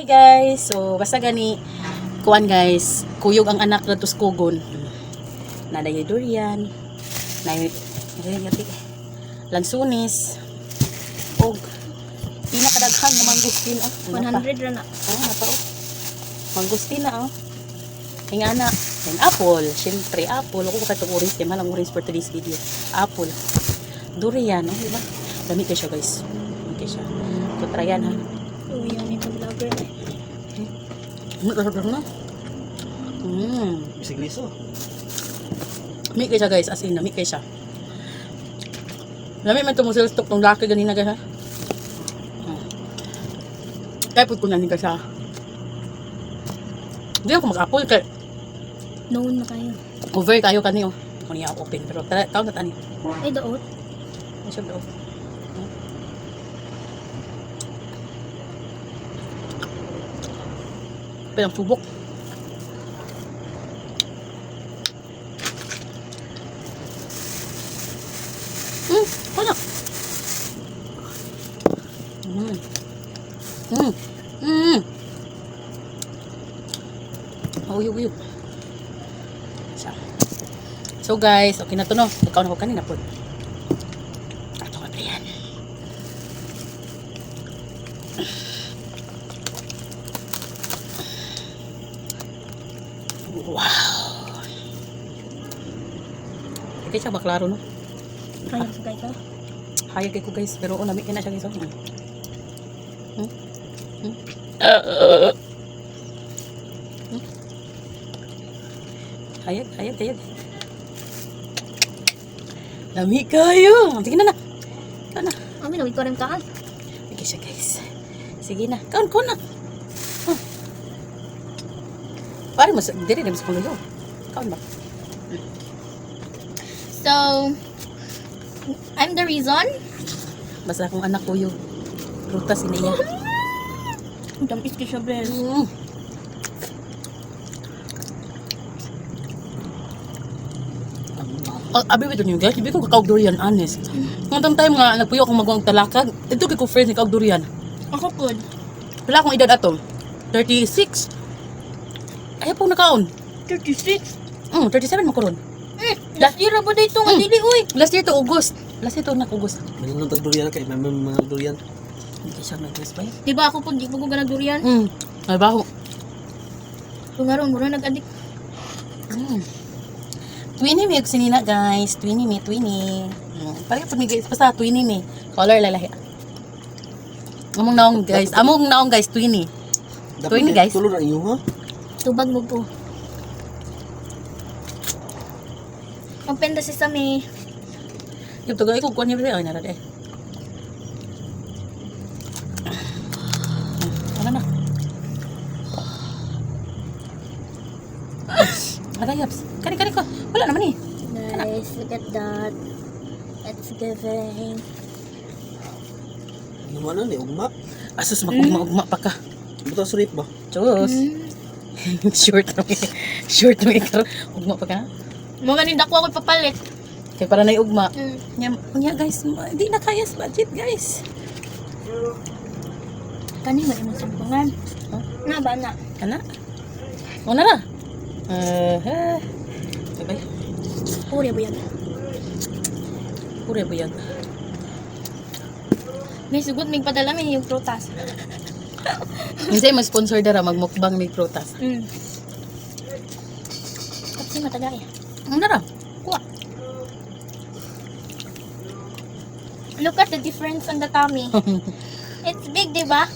Hi guys, so basta gani kuan guys, kuyog ang anak na tuskugon. Naday durian, nay lansunis, og pinakadaghan na mangustin 100 ra na. Nato. Mangustin na Ingana, then apple, syempre apple. Ako ka to orange, kaya malang orange for today's video. Apple, durian, di ba? Dami kayo siya guys. Dami kayo siya. So try yan ha. Uy, yung ito vlogger eh. Na. Bisig liso. Dami kayo siya guys, as in, dami kayo siya. Dami man tumusil stock ng laki ganina guys ha. Kaya po kung nanin ka siya. Hindi ako mag-apple kaya Known na kayo. over kayo kaniyo. Kung niya ako open, pero taon na tani. Ay, doot. Ay, syempre off. Pero ang subok. Wala. Uyog. So guys, okay na to no. Ikaw na ko kanina po. Ato nga pa yan. Wow. Okay siya ba klaro no? Kaya sa kayo ka? Hayag ko guys, pero unami ka na siya guys. Hayag. Lami kayo. Sige na. Kaon na. Amin, nawid ko rin kaan. Okay siya guys. Sige na. Kaon na. Pare mo, diri na sa pangulo. Kaon ba? So, I'm the reason. Basta akong anak ko yung prutas iniya. Dampis ko siya, Bel. Abi bito niyo guys, hindi ko kakaog durian, honest. Ngantang time nga, nagpuyo akong magawang talakag. Ito kay ko friends ni kaog durian. Ako po. Wala akong edad ato. 36. Ayaw po nakaon. 36. 37 mo karon. Last year ba dito nga dili, uy. Last year to August. Last year to August. Manunong tag durian kay may mga durian. Hindi siya may guys ba? Diba ako po, di ko ganag durian. Ay baho. Tungaron, mura nag-adik. Twinnie mi sinina guys. Twinnie mi. Parang po ni guys, basta twinnie mi. Color lalahi. Among naong guys, twinnie. Twinnie guys. Tulo na iyo ha. Tubag mo po. Ang penda si Sami. Yung tugay ko kuha niya ba? Ay narad eh. Ano na? Yaps. Kani ko. Wala naman eh. Guys, look at that. It's giving. Ano man ni ugma. Asus magugma pa ka. Buta sulit ba? Diyos. Short mo ikaw. Ugma pa ka. Mga nindako ako ipapalit. Kaya para na ugma. Nya guys, hindi na kaya sa budget guys. Kani ba imong sampungan? Huh? Na ba na? Kana? Una na. Sabay. Puri ba yan? Pure buyag. May sugod, may padala may yung prutas. Hindi mag-sponsor dara magmukbang may prutas. Kasi matagay. Una ra. Kuha. Look at the difference on the tummy. It's big, di ba?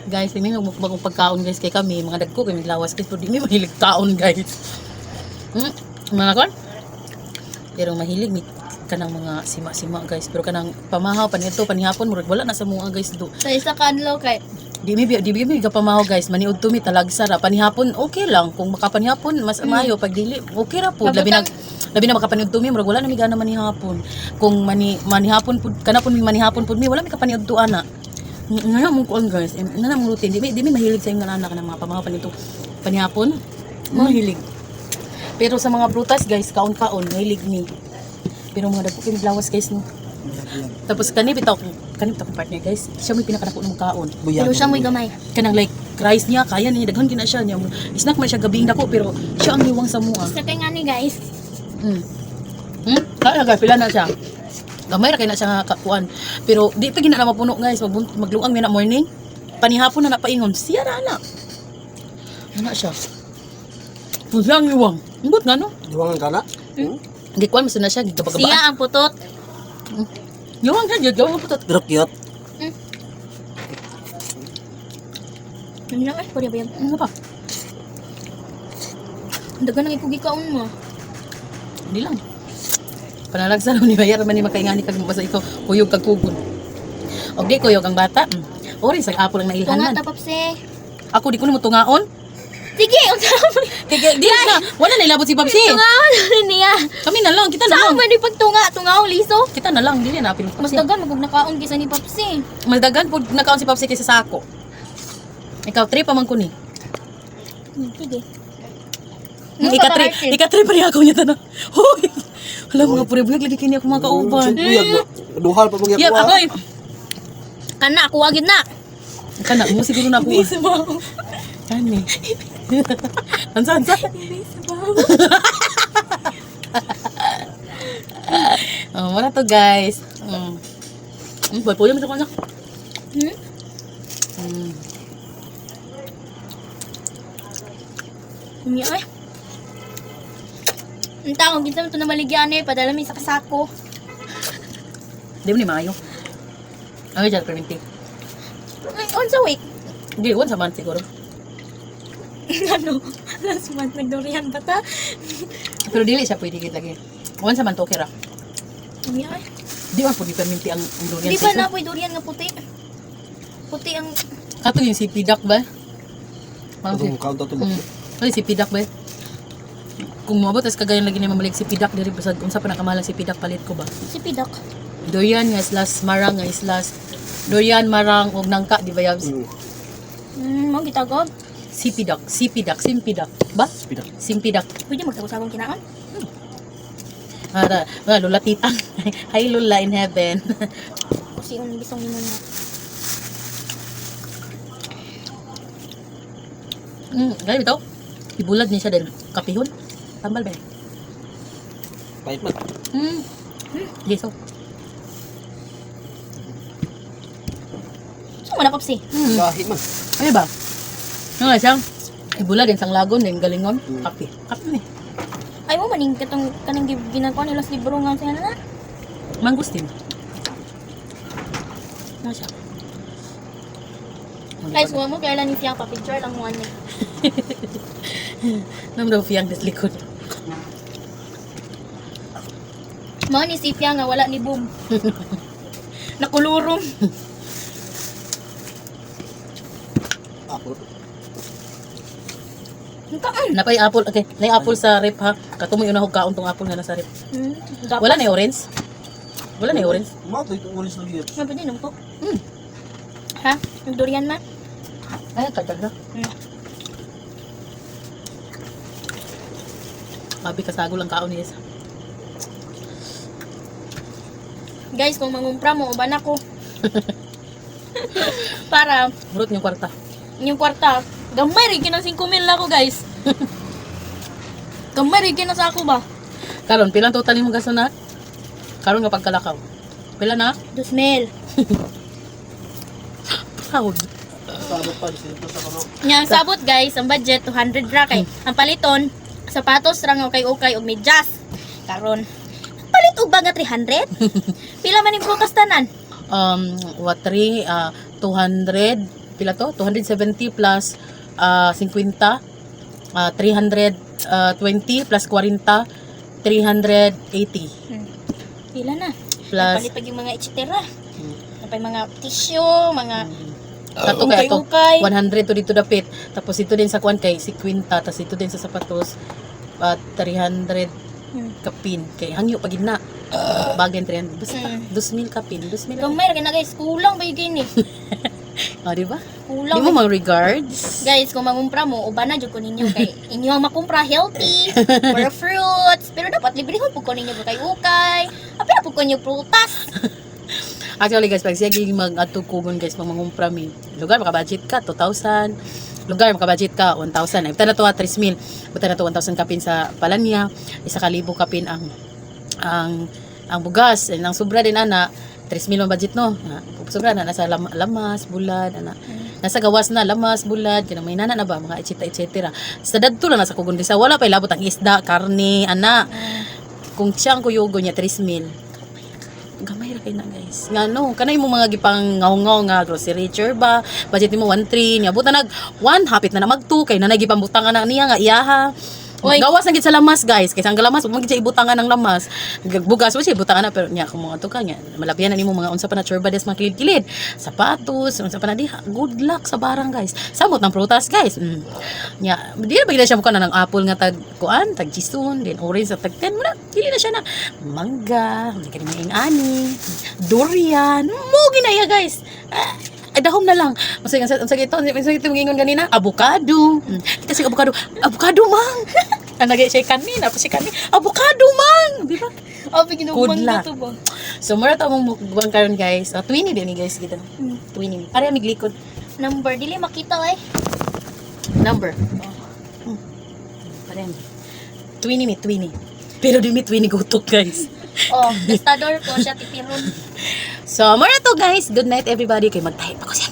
Guys, hindi mo magmukbang pagkaon guys kay kami mga dagko kami lawas guys pero di mi mahilig taon guys. Mga kon? Pero mahilig mi kanang mga sima-sima guys pero kanang pamahaw panihapon murag wala na sa mga guys do. Sa isa kadlo kay Di mi ka pamahaw guys maniud to mi talagsa ra panihapon okay lang kung makapanihapon mas amayo pag dili okay ra pud labi na makapaniud to mi murag wala na mi gana manihapon. Kung manihapon pud kana pud mi manihapon pud mi wala mi kapaniud to ana. Nga mong kuan guys, na mong routine. Di mi mahilig sa yung anak ng mga pamahaw panito panihapon. Mahilig. Pero sa mga prutas guys, kaon-kaon mahilig ni. Pero mga dagko kini lawas guys no. Tapos kanipitaw kong partner guys. Siya may pinakadako ng kaon. Pero siya mo'y gamay. Kanang like rice niya kaya niya daghan kina siya niya. Snack man siya gabing dako pero siya ang liwang sa mua. Sa kay nga ni guys. Kaya guys pila na siya. Gamay ra kay na siya kakuan. Pero di pa gina na mapuno guys. Magluang mi na morning. Panihapon na napaingon. Siya na ana. Ana siya. Pusang liwang. Ambot nga no. Iwangan ka na? Gikuan mo na siya gigabagaba. Siya ang putot. Liwang siya gigawang putot. Pero cute. Ano na eh, pwede ba yan? Ano pa? Dagan nang ipugikaon mo. Hindi lang. Panalagsa ni bayar man ni makaingani kag basta ikaw kuyog kag kugon. Og di kuyog ang bata. Ori sa apo lang nailhan Tunga man. ta papsi. Ako di ko nimo tungaon. Sige, unsa mo? Kaya di na. Wala na ilabot si Papsi. Tungaon na niya. Kami na lang, kita na Saan lang. mo di pagtunga, tungaong liso? Kita na lang, dili na apil. Mas dagan magug nakaon kaysa ni Papsi. Mas dagan pud nakaon si Papsi kaysa sa ako. Ikaw 3 pa man ko ni. Sige. Ika 3 pa rin ako niya tanong. Hoy. Wala mga puribuyag lagi kini ako mga kauban. Buyag na. Duhal pa Yap, magyakwa. akoy. Kana ako agad na. Kana mo siguro na ako. Kani. Ansa. Oh, wala to guys. Boy, puyo mo sa kanya. Unya ay. Unta kung kinsa man to na maligyan eh, padala mi sa kasako. Di mo ni maayo. Ang dyan, perminti. Ay, on sa week. Di, one sa month siguro. Ano? Last month nagdurian pa ta. Pero dili siya pwede gid lagi. One sa month okay ra. Unya ay. Di ba pwede perminti ang durian Di ba sa na apoy durian nga puti? Puti ang Kato yung si Pidak ba? Itong count to ba? Ay, si Pidak ba? Kung moabot, tas kagayan lagi na mamalik si Pidak diri basag unsa pa nakamalang si Pidak palit ko ba? si Pidak. Durian nga islas marang nga islas. Durian marang og nangka di ba yabs? Mo gitagod. Si Pidak, Simpidak ba? Pidak. Simpidak. Pwede magtagos-tagos kinaan. Mga lula titang. Hi lula in heaven. Kasi yung bisong limon na. Gaya bitaw. Ibulad niya siya din. Kapihon. Tambal ba? Pahit man. Yes, so. So, wala papsi. Lahit man. Ano ba? Ano nga siyang ibulad din sang lagon din galingon. Kapi. Kapi ni. Ay mo maning katong kanang ginagawa nila sa libro nga sa na. Mangustin. Ano siya? Guys, huwag mo kailan ni siya pa-picture lang mo ni. Nam daw fiyang des likod. Mao ni Sipia nga wala ni Boom. Nakulurong. Ako. Napay apple. Okay, nay apple sa rep ha. Katumoy una hog kaon tong apple nga nasa rep. Wala na yung orange. Wala na yung orange. Mato itong ulis na giyot. Mapwede nung po. Ha? Yung durian man? Ay, kadag na. Sabi kasago lang kaon niya. Guys, kung mangumpra mo, uban ako. Para, Murot yung kwarta. yung kwarta, gamay rin kinang 5,000 na ako, guys. Gamay rin kinang sa ako ba? Karon, pilang total mo gasto na? Karon nga pagkalakaw. Pila na? 2,000. Hawag. Sabot pa dito sa kano. Yang sabot, guys, ang budget, 200 ra kay. Ang paliton, sapatos ra nga okay og medyas. Karon, palit og ba nga 300? Pila man yung prutas tanan? What 3? 200. Pila to? 270 plus 50. 320 plus 40. 380. Pila na? Plus Palit pag yung mga etcetera. Napay mga tissue, mga Tato kaya to ukay-ukay. 100 to dito dapit. Tapos ito din sa kwan kay 50. Tapos ito din sa sapatos 300 kapin. Kay hangyo pagid na. Bagay 300. Basta 2,000 kapin. 2,000. Gamay ra na guys, kulang ba yung gini? di ba? Kulang. Di mo mga regards. Guys, kung mangumpra mo, uba na jud ko ninyo kay inyo ang makumpra healthy, for fruits, pero dapat librehon pud ko ninyo kay ukay. Apil pud ko ninyo prutas. Actually guys, pag siya giging mag-atukugon guys, mangumpra mi. Lugar, maka-budget ka, 2,000. Lugar, maka-budget ka, 1,000. Buta na to 3,000. Buta na to 1,000 kapin sa palanya. 1,000 kapin ang bugas. Ang sobra din, ana. 3,000 ang budget, no? Sobra na, nasa lamas, bulad, ana. Nasa gawas na, lamas, bulad. Yan, may nana na ba? Mga etc. Sa dadto lang, nasa kugundisa. Wala pa ilabot ang isda, karne, ana. Kung siyang kuyugo niya, 3,000. Gamay ra kay na guys. Nga no, kanay mo mga gipang ngaw-ngaw nga grocery ba, budget mo 1,300 nya buta nag 1 hapit na mag 2 kay nanay gipambutangan na niya nga iyaha. Oy. Gawas na gid sa lamas guys, kaysa ang lamas mo gid siya ibutangan ng lamas. Bugas mo siya ibutangan na pero nya kung mga to ka nya malabihan na nimo mga unsa pa na churba des mga kilid-kilid. Sapatos, unsa pa na diha. Good luck sa barang guys. Samot ng prutas guys. Nya di na ba gid siya mukha na ng apple nga tag kuan, tag jison, then orange sa tag 10 mo na. Dili na siya na mangga, hindi ka rin ani, durian, mo ginaya guys. Ay dahom na lang. Masay ito ingon ganina, avocado. Kita sig avocado. Avocado mang. Ang nagay siya kanina, pa si kanina. Avocado mang, di ba? Abi ginugmang Good luck. to ba? So mura ta mong mukbang karon guys. 20 din ni guys kita. 20. Ari mig likod. Number dili makita eh. Number. Pare. 20. Pero di mi 20 gutok guys. Oh, gastador ko siya tipiron. So, mura to guys. Good night everybody. Kay magtahi pa ko siya.